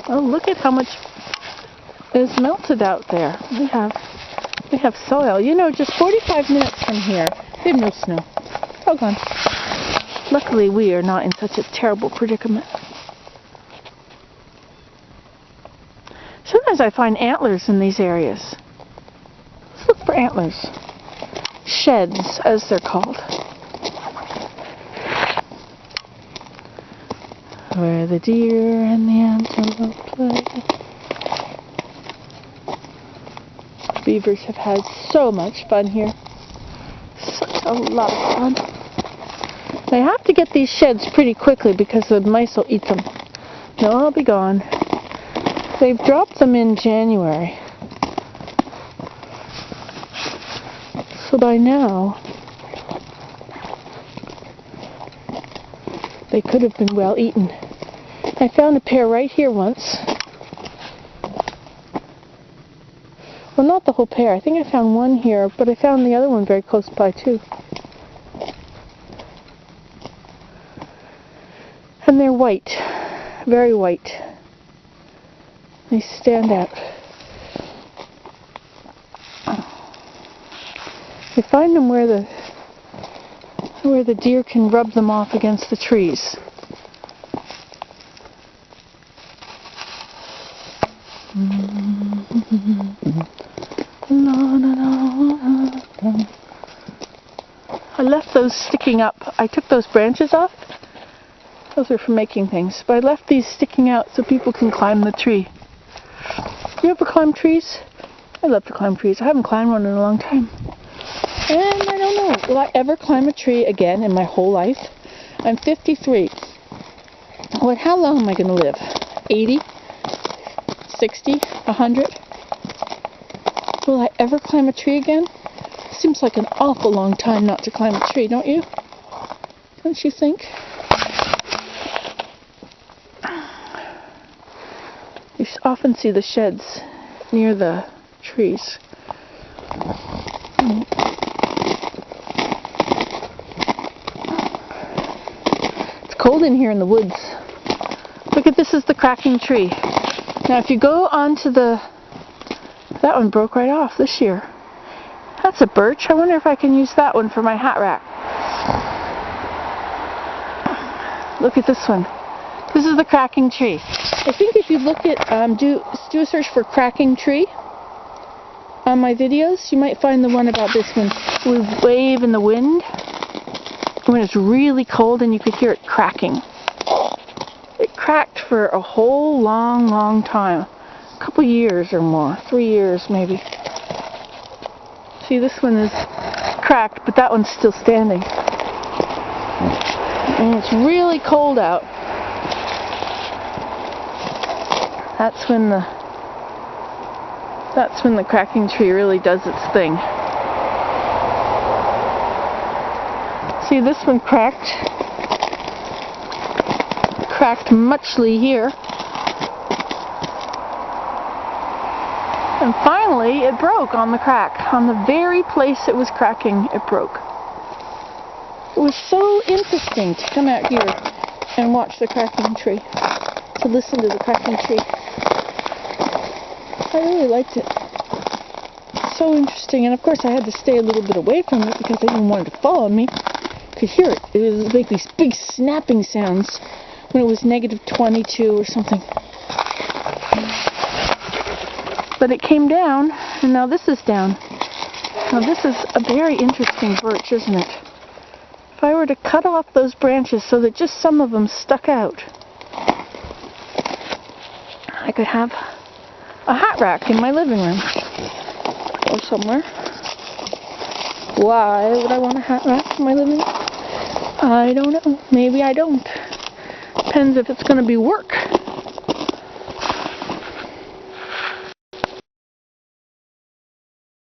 Oh, look at how much is melted out there. We have soil. You know, just 45 minutes from here, we have no snow. All gone. Luckily, we are not in such a terrible predicament. Sometimes I find antlers in these areas. Let's look for antlers. Sheds, as they're called. Where the deer and the antelope play. Beavers have had so much fun here. Such a lot of fun. They have to get these sheds pretty quickly because the mice will eat them. They'll be gone. They've dropped them in January. So by now, they could have been well eaten. I found a pair right here once. Well, not the whole pair. I think I found one here, but I found the other one very close by too. And they're white. Very white. They stand out. You find them where the deer can rub them off against the trees. I left those sticking up. I took those branches off. Those are for making things. But I left these sticking out so people can climb the tree. You ever climb trees? I love to climb trees. I haven't climbed one in a long time. And I don't know, will I ever climb a tree again in my whole life? I'm 53. Well, how long am I going to live? 80? 60? 100? Will I ever climb a tree again? Seems like an awful long time not to climb a tree, don't you? Don't you think? You often see the sheds near the trees. It's cold in here in the woods. Look at this, is the cracking tree. Now if you go onto that one broke right off this year. That's a birch. I wonder if I can use that one for my hat rack. Look at this one. This is the cracking tree. I think if you look at, do a search for cracking tree on my videos, you might find the one about this one. It would wave in the wind when it's really cold and you could hear it cracking. It cracked for a whole long time. A couple years or more. 3 years maybe. See, this one is cracked, but that one's still standing. And it's really cold out. That's when the cracking tree really does its thing. See, this one cracked muchly here. And finally, it broke on the crack. On the very place it was cracking, it broke. It was so interesting to come out here and watch the cracking tree, to listen to the cracking tree. I really liked it. So interesting. And of course I had to stay a little bit away from it because I didn't want it to fall on me. I could hear it. It would make these big snapping sounds when it was -22 or something. But it came down, and now this is down. Now this is a very interesting birch, isn't it? If I were to cut off those branches so that just some of them stuck out, I could have a hat rack in my living room or somewhere. Why would I want a hat rack in my living room? I don't know. Maybe I don't. Depends if it's going to be work.